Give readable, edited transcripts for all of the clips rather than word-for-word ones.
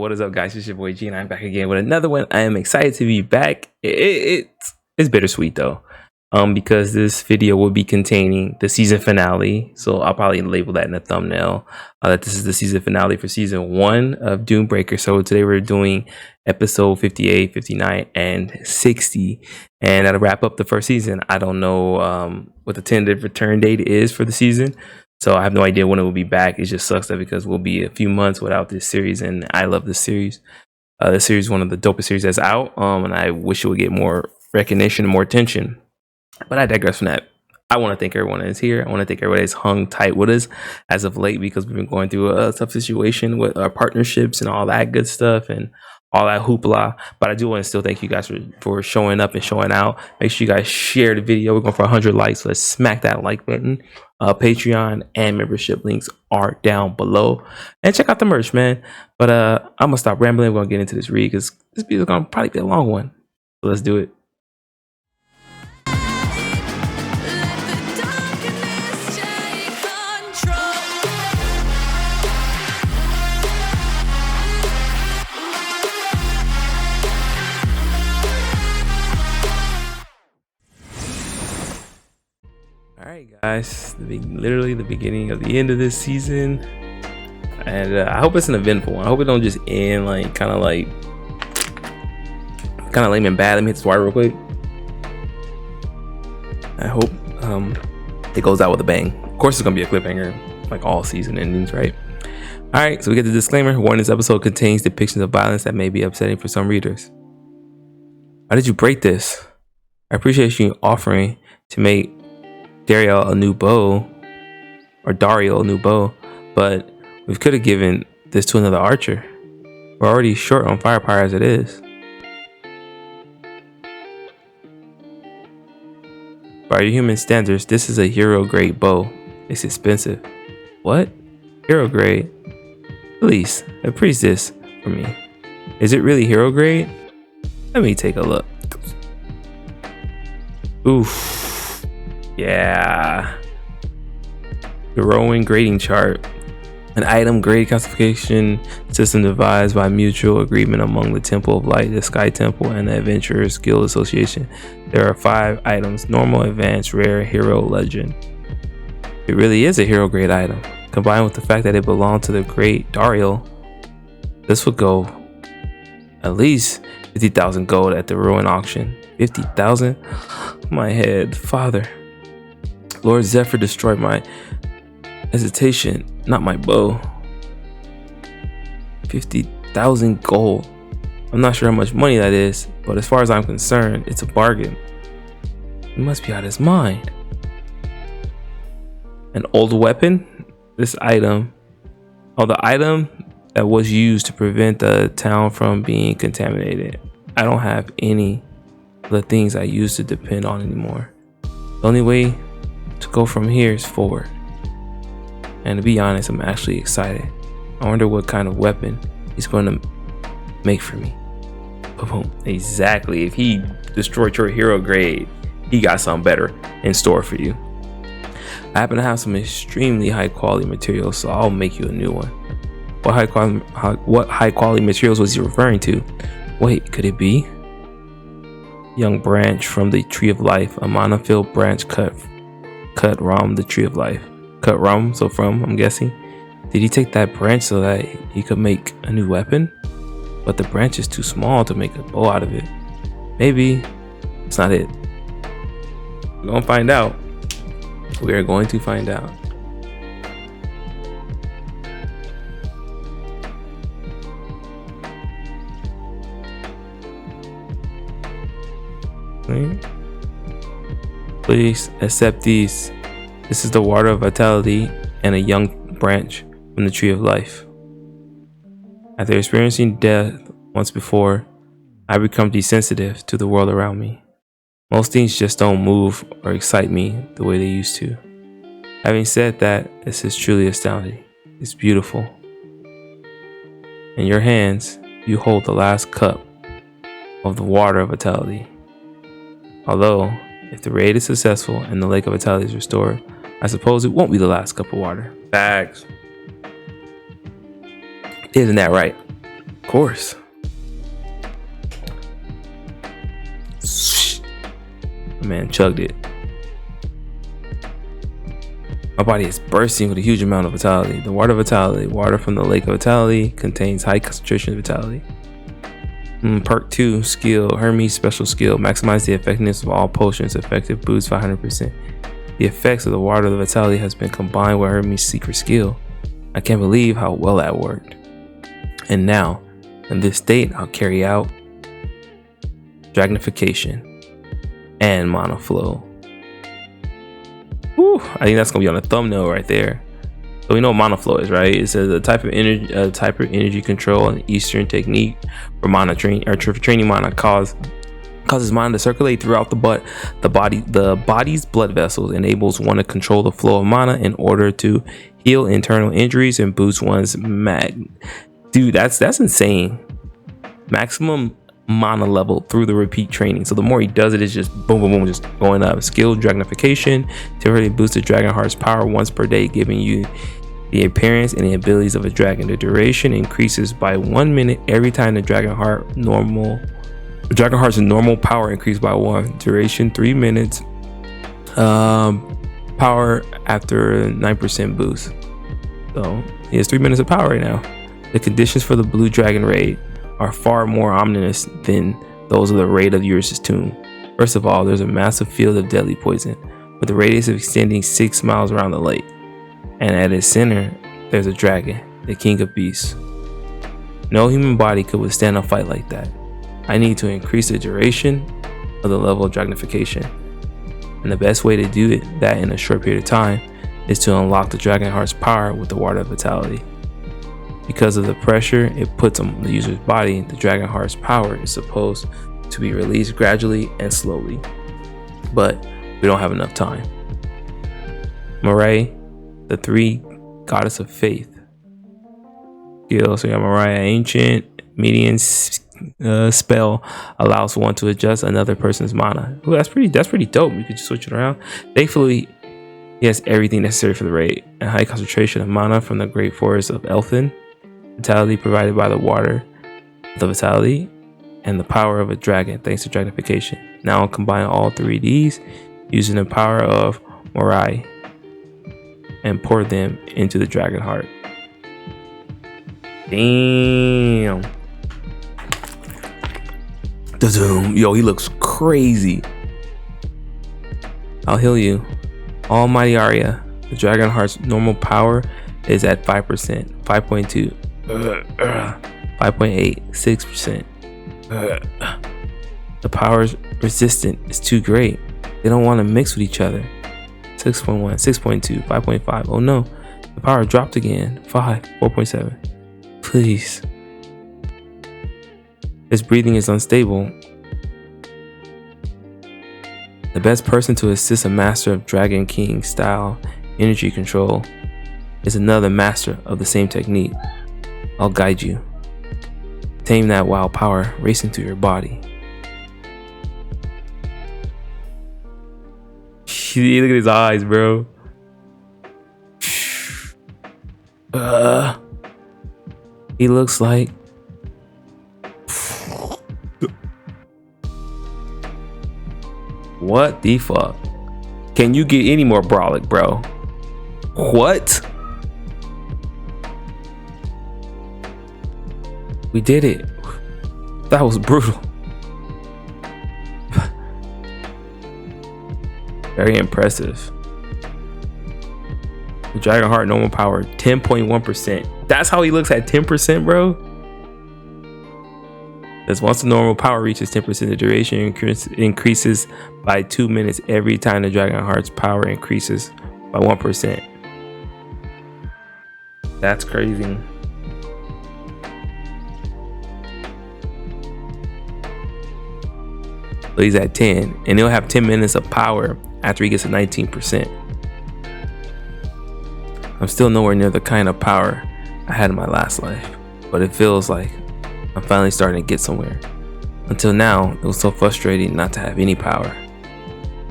What is up, guys? It's your boy G, and I'm back again with another one. I am excited to be back. It's bittersweet though, because this video will be containing the season finale. So I'll probably label that in the thumbnail. That this is the season finale for season 1 of DoomBreaker. So today we're doing episode 58, 59, and 60, and that'll wrap up the first season. I don't know what the tentative return date is for the season. So I have no idea when it will be back. It just sucks that because we'll be a few months without this series, and I love this series. This series is one of the dopest series that's out, and I wish it would get more recognition and more attention. But I digress from that. I want to thank everyone that is here. I want to thank everybody that's hung tight with us as of late, because we've been going through a tough situation with our partnerships and all that good stuff and all that hoopla. But I do want to still thank you guys for showing up and showing out. Make sure you guys share the video. We're going for 100 likes. So let's smack that like button. Patreon and membership links are down below, and check out the merch, man. But I'm gonna stop rambling. We're gonna get into this read because this video is gonna probably be a long one. So let's do it. Alright guys, literally the beginning of the end of this season, and I hope it's an eventful one. I hope it don't just end like kind of lame and bad. Let me hit this wire real quick. I hope it goes out with a bang. Of course it's gonna be a cliffhanger like all season endings, right? Alright, so we get the disclaimer. Warning: this episode contains depictions of violence that may be upsetting for some readers. Why did you break this? I appreciate you offering to make Dario a new bow, but we could have given this to another archer. We're already short on firepower as it is. By your human standards, this is a hero grade bow. It's expensive. What? Hero grade? Please, appraise this for me. Is it really hero grade? Let me take a look. Oof. Yeah. Heroine grading chart. An item grade classification system devised by mutual agreement among the Temple of Light, the Sky Temple, and the Adventurers Guild Association. There are 5 items: normal, advanced, rare, hero, legend. It really is a hero grade item. Combined with the fact that it belonged to the great Dario, this would go at least 50,000 gold at the ruin auction. 50,000? My head, father. Lord Zephyr destroyed my hesitation, not my bow. 50,000 gold. I'm not sure how much money that is, but as far as I'm concerned, it's a bargain. He must be out of his mind. An old weapon? This item. Oh, the item that was used to prevent the town from being contaminated. I don't have any of the things I used to depend on anymore. The only way to go from here is forward. And to be honest, I'm actually excited. I wonder what kind of weapon he's going to make for me. Boom. Exactly. If he destroyed your hero grade, he got something better in store for you. I happen to have some extremely high quality materials, so I'll make you a new one. What high quality materials was he referring to? Wait, could it be? Young branch from the Tree of Life, a monofilled branch cut from the Tree of Life. Cut from, so from, I'm guessing. Did he take that branch so that he could make a new weapon? But the branch is too small to make a bow out of it. Maybe it's not it. We're gonna find out. We are going to find out. Please accept these. This is the water of vitality and a young branch from the Tree of Life. After experiencing death once before, I become desensitive to the world around me. Most things just don't move or excite me the way they used to. Having said that, this is truly astounding. It's beautiful. In your hands, you hold the last cup of the water of vitality. Although, if the raid is successful and the lake of vitality is restored, I suppose it won't be the last cup of water. Facts. Isn't that right? course. Man, chugged it. My body is bursting with a huge amount of vitality. The water vitality, water from the lake of vitality, contains high concentration of vitality. Perk 2 skill, Hermes special skill, maximize the effectiveness of all potions. Effective boost 500%. The effects of the water of the vitality has been combined with Hermes secret skill. I can't believe how well that worked. And now, in this state, I'll carry out Dragonification and Mana Flow. Whew, I think that's gonna be on the thumbnail right there. So we know what Mana Flow is, right? It says a type of energy control and Eastern technique for mana training or for training mana causes mana to circulate throughout the body's blood vessels, enables one to control the flow of mana in order to heal internal injuries and boost one's dude, that's insane. Maximum mana level through the repeat training. So the more he does it, it's just boom boom boom, just going up. Skill Dragonification, temporarily boosted dragon heart's power once per day, giving you the appearance and the abilities of a dragon. The duration increases by 1 minute every time the dragon heart's normal power increased by 1. Duration 3 minutes. Power after 9% boost. So he has 3 minutes of power right now. The conditions for the blue dragon raid are far more ominous than those of the raid of Eurus' tomb. First of all, there's a massive field of deadly poison with a radius of extending 6 miles around the lake. And at its center, there's a dragon, the king of beasts. No human body could withstand a fight like that. I need to increase the duration of the level of Dragonification. And the best way to do that in a short period of time is to unlock the dragon heart's power with the water of vitality. Because of the pressure it puts on the user's body, the dragon heart's power is supposed to be released gradually and slowly. But we don't have enough time. Mirai, the 3 goddess of faith. Skill, so you have Mirai, ancient, median spell allows one to adjust another person's mana. Ooh, that's pretty dope. You could just switch it around. Thankfully, he has everything necessary for the raid. A high concentration of mana from the great forest of Elfin, vitality provided by the water, the vitality, and the power of a dragon thanks to Dragonification. Now I'll combine all 3 of these using the power of Mirai and pour them into the dragon heart. Damn. Yo, he looks crazy. I'll heal you. Almighty Arya. The dragon heart's normal power is at 5%, 5.2, 5.8, 6%. The power's resistance is too great. They don't want to mix with each other. 6.1, 6.2, 5.5. Oh no, the power dropped again. 5, 4.7. Please. His breathing is unstable. The best person to assist a master of Dragon King style energy control is another master of the same technique. I'll guide you. Tame that wild power racing through your body. Look at his eyes, bro. He looks like what the fuck? Can you get any more brolic, bro? What? We did it. That was brutal. Very impressive. The Dragon Heart normal power 10.1%. That's how he looks at 10%, bro. That's once the normal power reaches 10%, the duration increases by 2 minutes every time the Dragon Heart's power increases by 1%. That's crazy. So he's at 10, and he'll have 10 minutes of power after he gets to 19%. I'm still nowhere near the kind of power I had in my last life, but it feels like I'm finally starting to get somewhere. Until now, it was so frustrating not to have any power.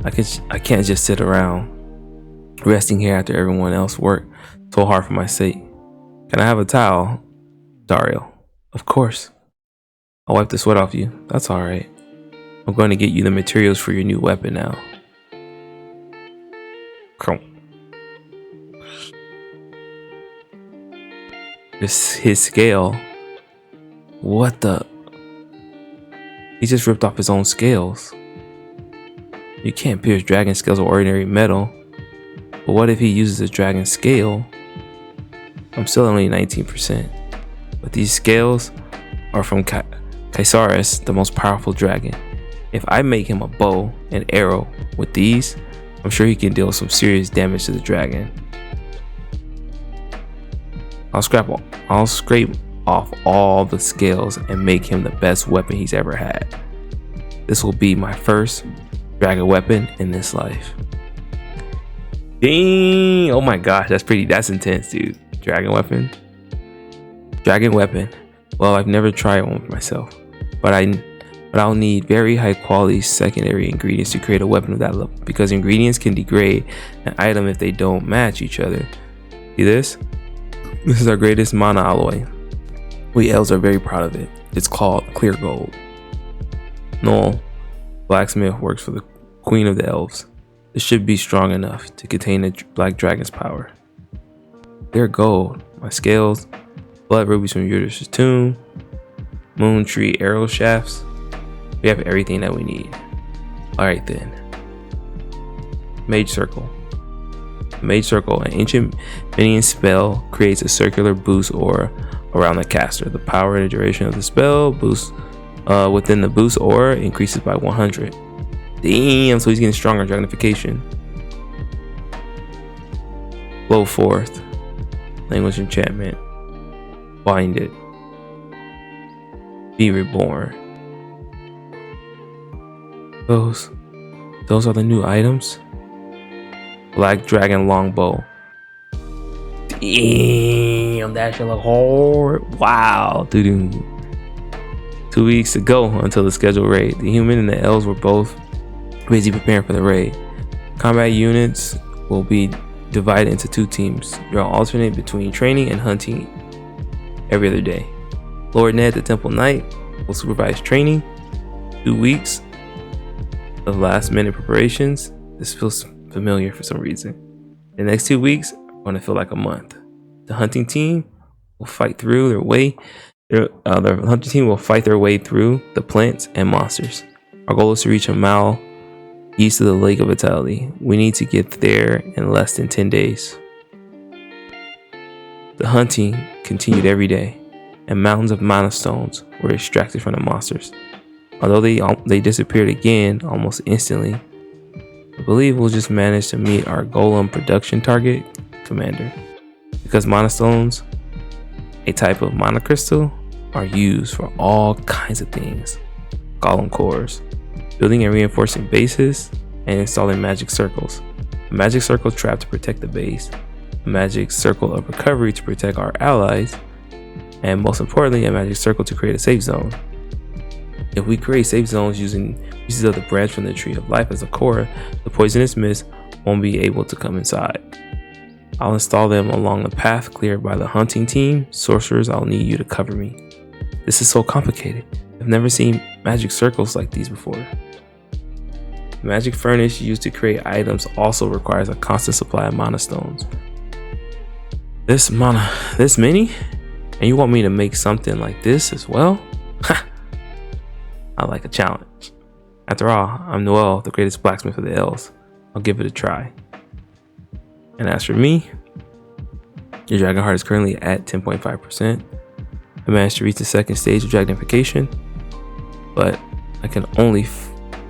I can't just sit around resting here after everyone else worked so hard for my sake. Can I have a towel? Dario. Of course. I'll wipe the sweat off you. That's alright. I'm going to get you the materials for your new weapon now. His scale. What the? He just ripped off his own scales. You can't pierce dragon scales with ordinary metal. But what if he uses a dragon scale? I'm still only 19%. But these scales are from Caesaris, the most powerful dragon. If I make him a bow and arrow with these, I'm sure he can deal some serious damage to the dragon. I'll scrape off all the scales and make him the best weapon he's ever had. This will be my first dragon weapon in this life. Dang! Oh my gosh, that's intense, dude. Dragon weapon. Well, I've never tried one myself, but I'll need very high quality secondary ingredients to create a weapon of that level, because ingredients can degrade an item if they don't match each other. See this? This is our greatest mana alloy. We elves are very proud of it. It's called clear gold. Noel, blacksmith, works for the queen of the elves. This should be strong enough to contain the black dragon's power. Clear gold. My scales, blood rubies from Eurydice's tomb, moon tree arrow shafts. We have everything that we need. Alright then. Mage Circle. Mage Circle, an ancient minion spell, creates a circular boost aura around the caster. The power and the duration of the spell boost within the boost aura increases by 100. Damn, so he's getting stronger. Dragonification. Flow forth. Language enchantment. Bind it. Be reborn. Those are the new items. Black dragon longbow. Damn, that shit look hard. Wow, dude. 2 weeks to go until the scheduled raid. The human and the elves were both busy preparing for the raid. Combat units will be divided into 2 teams. You'll alternate between training and hunting every other day. Lord Ned, the Temple Knight, will supervise training. 2 weeks of last minute preparations. This feels familiar for some reason. The next 2 weeks are going to feel like a month. The hunting team will fight through their way. The hunting team will fight their way through the plants and monsters. Our goal is to reach a mile east of the Lake of Vitality. We need to get there in less than 10 days. The hunting continued every day, and mountains of mana stones were extracted from the monsters. Although they disappeared again almost instantly, I believe we'll just manage to meet our golem production target, Commander. Because mana stones, a type of mana crystal, are used for all kinds of things. Golem cores, building and reinforcing bases, and installing magic circles. A magic circle trap to protect the base, a magic circle of recovery to protect our allies, and most importantly, a magic circle to create a safe zone. If we create safe zones using pieces of the branch from the tree of life as a core, the poisonous mist won't be able to come inside. I'll install them along the path cleared by the hunting team. Sorcerers, I'll need you to cover me. This is so complicated. I've never seen magic circles like these before. The magic furnace used to create items also requires a constant supply of mana stones. This many? And you want me to make something like this as well? Ha! I like a challenge. After all, I'm Noel, the greatest blacksmith of the elves. I'll give it a try. And as for me, your dragon heart is currently at 10.5%. I managed to reach the second stage of dragonification, but I can only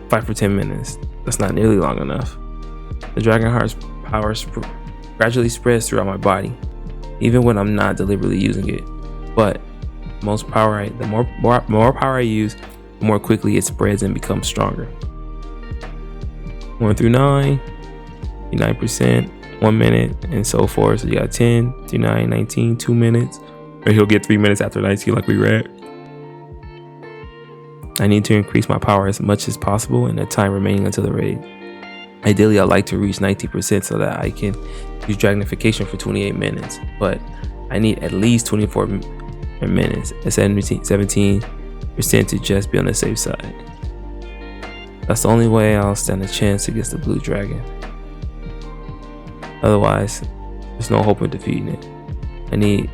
fight for 10 minutes. That's not nearly long enough. The dragon heart's power gradually spreads throughout my body, even when I'm not deliberately using it. But the more power I use, the more quickly it spreads and becomes stronger. 1 through 9, 9%. 1 minute, and so forth. So you got 10 through 9, 19, 2 minutes. Or he'll get 3 minutes after 19 like we read. I need to increase my power as much as possible in the time remaining until the raid. Ideally, I'd like to reach 90% so that I can use dragonification for 28 minutes. But I need at least 24 minutes. At 17, Pretend to just be on the safe side. That's the only way I'll stand a chance against the blue dragon. Otherwise, there's no hope in defeating it. I need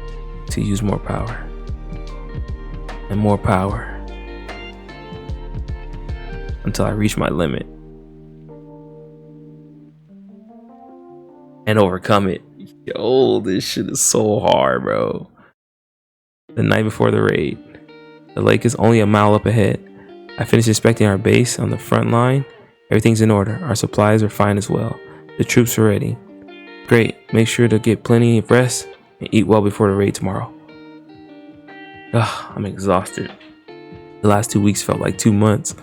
to use more power. And more power. Until I reach my limit. And overcome it. Yo, this shit is so hard, bro. The night before the raid. The lake is only a mile up ahead. I finished inspecting our base on the front line. Everything's in order. Our supplies are fine as well. The troops are ready. Great. Make sure to get plenty of rest and eat well before the raid tomorrow. I'm exhausted. The last 2 weeks felt like 2 months.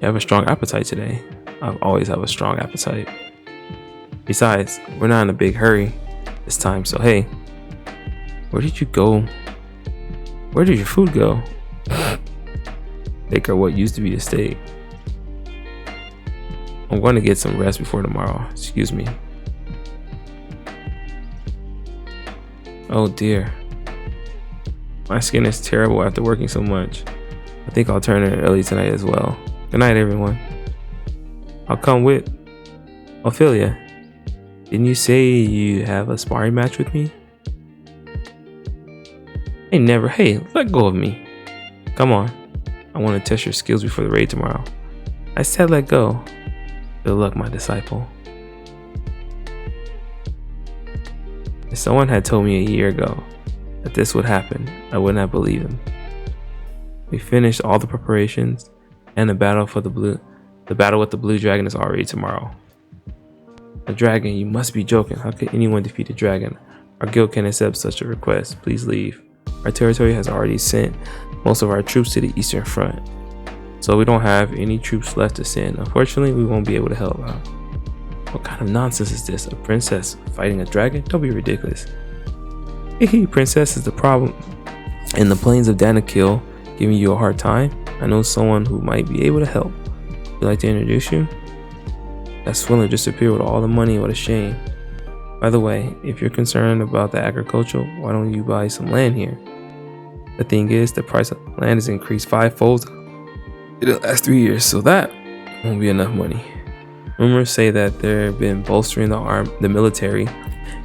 I have a strong appetite today. I always have a strong appetite. Besides, we're not in a big hurry this time, so hey. Where did you go? Where did your food go? Baker, what used to be the steak. I'm going to get some rest before tomorrow. Excuse me. Oh dear. My skin is terrible after working so much. I think I'll turn in early tonight as well. Good night, everyone. I'll come with Ophelia. Didn't you say you have a sparring match with me? Hey, let go of me. Come on. I want to test your skills before the raid tomorrow. I said let go. Good luck, my disciple. If someone had told me a year ago that this would happen, I would not believe him. We finished all the preparations, and the battle with the blue dragon is already tomorrow. A dragon? You must be joking. How could anyone defeat a dragon? Our guild can't accept such a request. Please leave. Our territory has already sent most of our troops to the eastern front, so we don't have any troops left to send. Unfortunately, we won't be able to help out. What kind of nonsense is this? A princess fighting a dragon? Don't be ridiculous. Hey, princess is the problem. In the plains of Danakil, giving you a hard time? I know someone who might be able to help. Would you like to introduce you? That swindler disappeared with all the money. What a shame. By the way, if you're concerned about the agriculture, why don't you buy some land here? The thing is, the price of land has increased 5-fold in the last 3 years, so that won't be enough money. Rumors say that they've been bolstering the military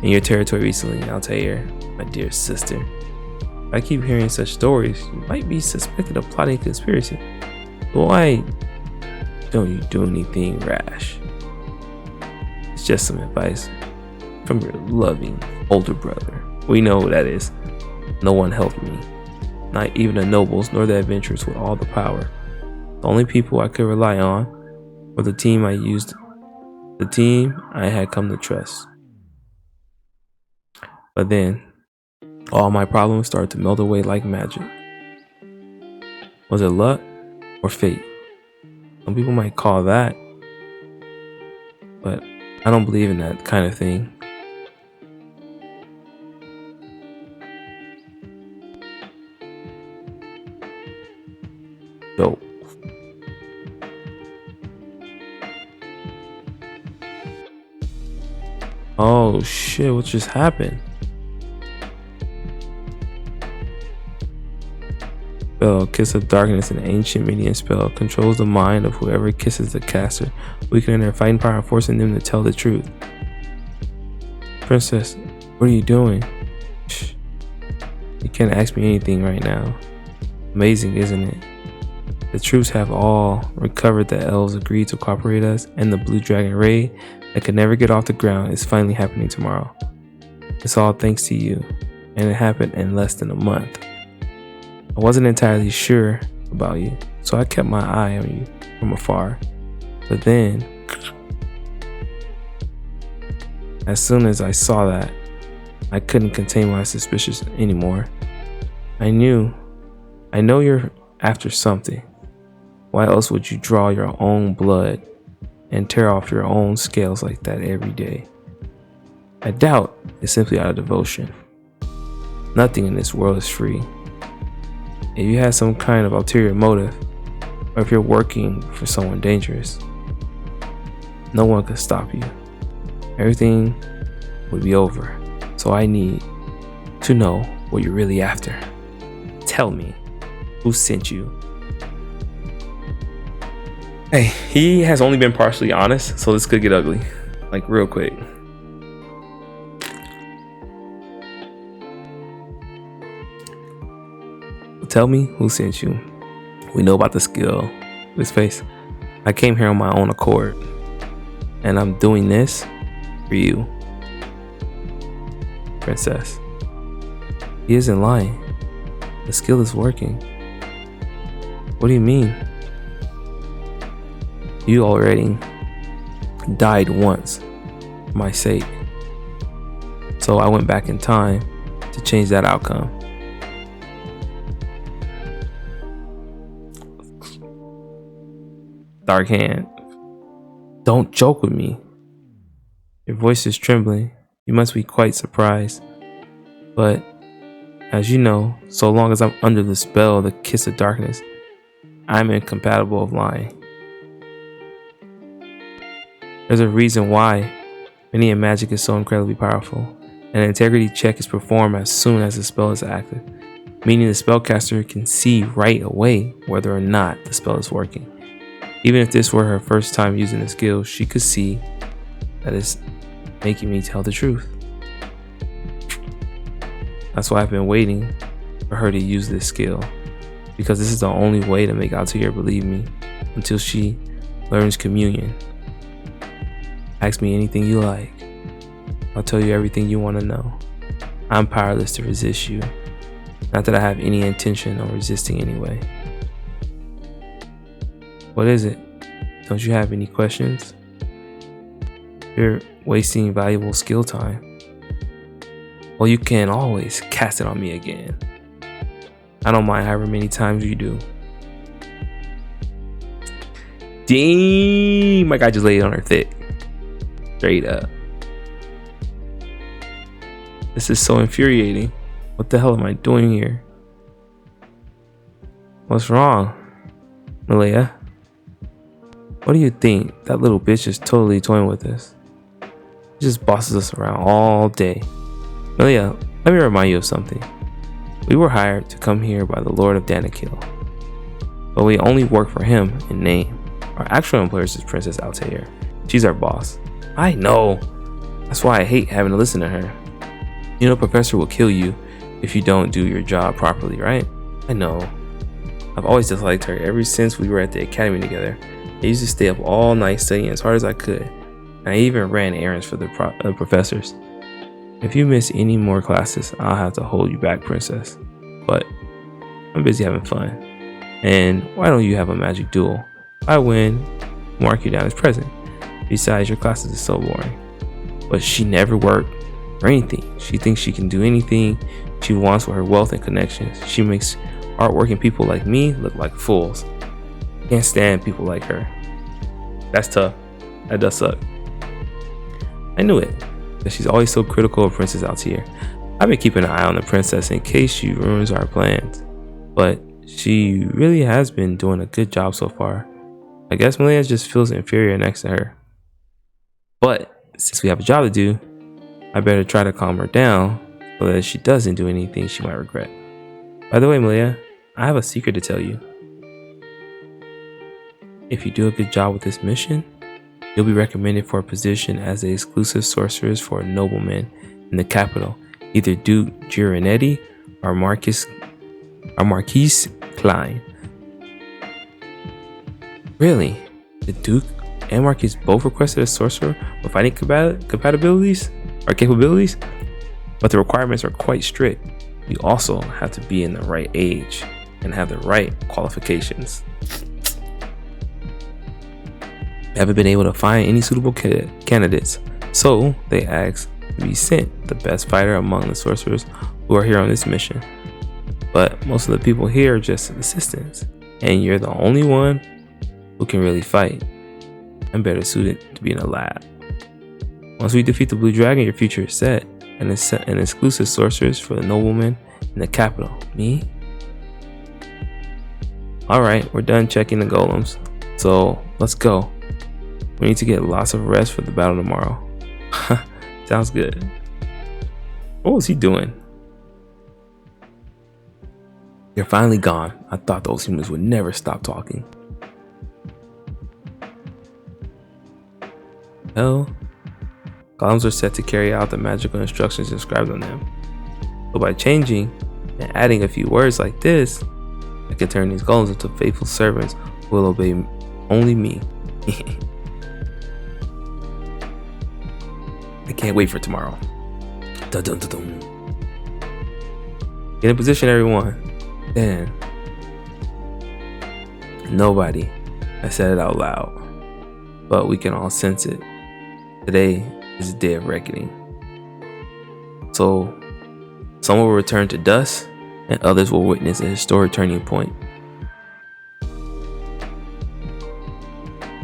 in your territory recently. Altair, my dear sister. If I keep hearing such stories, you might be suspected of plotting a conspiracy. Why don't you do anything rash? It's just some advice from your loving older brother. We know who that is. No one helped me. Not even the nobles nor the adventurers with all the power. The only people I could rely on were the team I had come to trust. But then, all my problems started to melt away like magic. Was it luck or fate? Some people might call that, but I don't believe in that kind of thing. Dope. Oh shit, what just happened? Spell, Kiss of Darkness, an ancient Median spell, controls the mind of whoever kisses the caster, weakening their fighting power and forcing them to tell the truth. Princess, what are you doing? Shh. You can't ask me anything right now. Amazing, isn't it? The troops have all recovered. The elves agreed to cooperate us, and the blue dragon raid that could never get off the ground is finally happening tomorrow. It's all thanks to you, and it happened in less than a month. I wasn't entirely sure about you, so I kept my eye on you from afar. But then, as soon as I saw that, I couldn't contain my suspicions anymore. I know you're after something. Why else would you draw your own blood and tear off your own scales like that every day? I doubt it's simply out of devotion. Nothing in this world is free. If you had some kind of ulterior motive, or if you're working for someone dangerous, no one could stop you. Everything would be over. So I need to know what you're really after. Tell me, Who sent you? Hey, he has only been partially honest, so this could get ugly. Like, real quick. Tell me who sent you. We know about the skill. His face. I came here on my own accord. And I'm doing this for you. Princess. He isn't lying. The skill is working. What do you mean? You already died once for my sake. So I went back in time to change that outcome. Dark hand. Don't joke with me. Your voice is trembling. You must be quite surprised. But, as you know, so long as I'm under the spell of the kiss of darkness, I'm incompatible of lying. There's a reason why many in magic is so incredibly powerful. An integrity check is performed as soon as the spell is active, meaning the spellcaster can see right away whether or not the spell is working. Even if this were her first time using the skill, she could see that it's making me tell the truth. That's why I've been waiting for her to use this skill, because this is the only way to make Altair believe me until she learns communion. Ask me anything you like. I'll tell you everything you want to know. I'm powerless to resist you. Not that I have any intention of resisting anyway. What is it? Don't you have any questions? You're wasting valuable skill time. Well, you can always cast it on me again. I don't mind however many times you do. Dang, my guy just laid on her thick. Straight up. This is so infuriating. What the hell am I doing here? What's wrong, Malaya? What do you think? That little bitch is totally toying with us. She just bosses us around all day. Malaya, let me remind you of something. We were hired to come here by the Lord of Danakil, but we only work for him in name. Our actual employer is Princess Altair. She's our boss. I know. That's why I hate having to listen to her. You know, Professor will kill you if you don't do your job properly, right? I know. I've always disliked her ever since we were at the academy together. I used to stay up all night studying as hard as I could. And I even ran errands for the professors. If you miss any more classes, I'll have to hold you back, Princess. But I'm busy having fun. And why don't you have a magic duel? If I win, mark you down as present. Besides, your classes are so boring. But she never worked or anything. She thinks she can do anything she wants with her wealth and connections. She makes hardworking people like me look like fools. Can't stand people like her. That's tough. That does suck. I knew it. That she's always so critical of Princess Altair. I've been keeping an eye on the princess in case she ruins our plans. But she really has been doing a good job so far. I guess Malaya just feels inferior next to her. But since we have a job to do, I better try to calm her down so that she doesn't do anything she might regret. By the way, Malaya, I have a secret to tell you. If you do a good job with this mission, you'll be recommended for a position as the exclusive sorceress for a nobleman in the capital, either Duke Giranetti or Marquise Klein. Really? The Duke and Marquise both requested a sorcerer with fighting capabilities? But the requirements are quite strict. You also have to be in the right age and have the right qualifications. Haven't been able to find any suitable candidates, so they asked to be sent the best fighter among the sorcerers who are here on this mission. But most of the people here are just assistants, and you're the only one who can really fight. I'm better suited to be in a lab. Once we defeat the Blue Dragon, your future is set, and it's an exclusive sorceress for the nobleman in the capital. Me? Alright, we're done checking the golems, so let's go. We need to get lots of rest for the battle tomorrow. Sounds good. What was he doing? They're finally gone. I thought those humans would never stop talking. Hell, columns are set to carry out the magical instructions inscribed on them. So by changing and adding a few words like this, I can turn these golems into faithful servants who will obey only me. I can't wait for tomorrow. Dun, dun, dun, dun. Get in position, everyone. Then nobody has said it out loud, but we can all sense it. Today is a day of reckoning. So some will return to dust, and others will witness a historic turning point.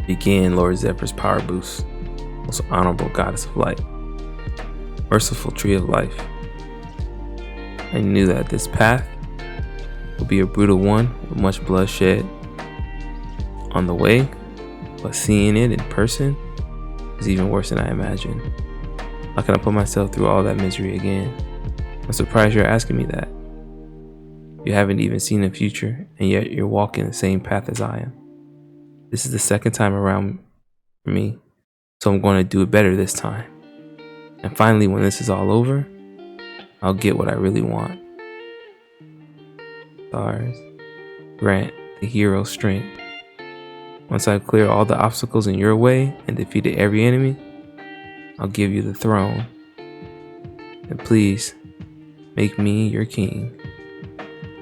Begin Lord Zephyr's power boost, most honorable goddess of light, merciful tree of life. I knew that this path would be a brutal one with much bloodshed on the way, but seeing it in person is even worse than I imagined. How can I put myself through all that misery again? I'm surprised you're asking me that. You haven't even seen the future, and yet you're walking the same path as I am. This is the second time around for me, so I'm going to do it better this time. And finally, when this is all over, I'll get what I really want. Stars, grant the hero strength. Once I've cleared all the obstacles in your way and defeated every enemy, I'll give you the throne. And please, make me your king,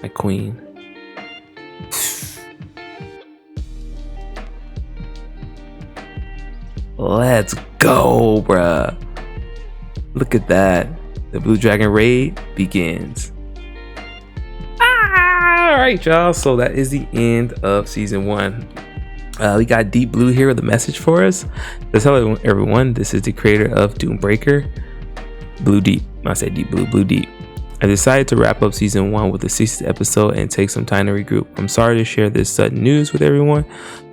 my queen. Let's go, bruh. Look at that. The Blue Dragon raid begins. Alright, y'all. So that is the end of season 1. We got Deep Blue here with a message for us. Let's hello everyone. This is the creator of DoomBreaker, Blue Deep. I said Deep Blue, Blue Deep. I decided to wrap up season 1 with the 60th episode and take some time to regroup. I'm sorry to share this sudden news with everyone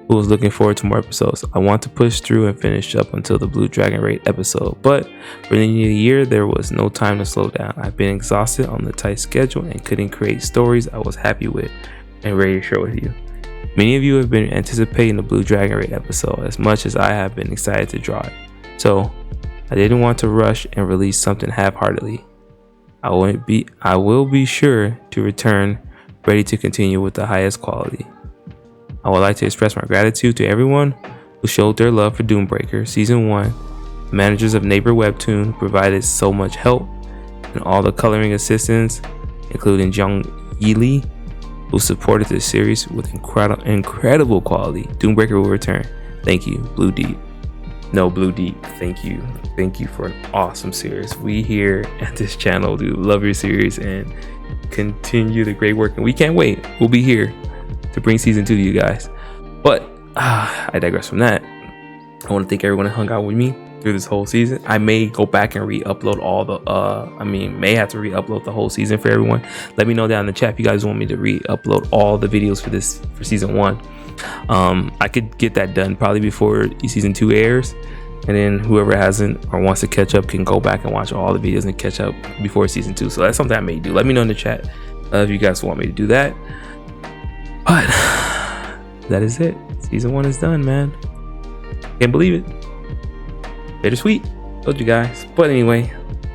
who was looking forward to more episodes. I want to push through and finish up until the Blue Dragon raid episode, but for the new year there was no time to slow down. I've been exhausted on the tight schedule and couldn't create stories I was happy with and ready to share with you. Many of you have been anticipating the Blue Dragon raid episode as much as I have been excited to draw it, so I didn't want to rush and release something half-heartedly. I will be sure to return ready to continue with the highest quality. I would like to express my gratitude to everyone who showed their love for DoomBreaker Season 1, the managers of Neighbor Webtoon who provided so much help, and all the coloring assistants, including Jung Yili, who supported this series with incredible quality. DoomBreaker will return. Thank you, Blue Deep. No, Blue Deep, thank you. Thank you for an awesome series. We here at this channel do love your series and continue the great work, and we can't wait. We'll be here to bring season 2 to you guys. But I digress from that. I want to thank everyone who hung out with me through this whole season. I may go back and re-upload all the may have to re-upload the whole season for everyone. Let me know down in the chat if you guys want me to re-upload all the videos for season 1. I could get that done probably before season 2 airs, and then whoever hasn't or wants to catch up can go back and watch all the videos and catch up before season 2. So that's something I may do. Let me know in the chat if you guys want me to do that. But that is it. Season 1 is done, man. Can't believe it. Bittersweet. Told you guys. But anyway,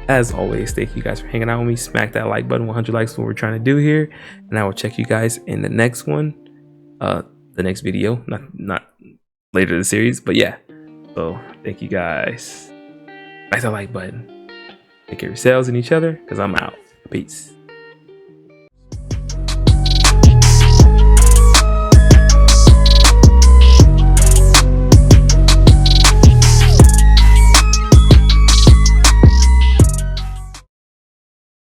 as always, thank you guys for hanging out with me. Smack that like button. 100 likes is what we're trying to do here, and I will check you guys in the next one, the next video, not later in the series, but yeah. So thank you guys. Smack that like button. Take care of yourselves and each other, because I'm out. Peace.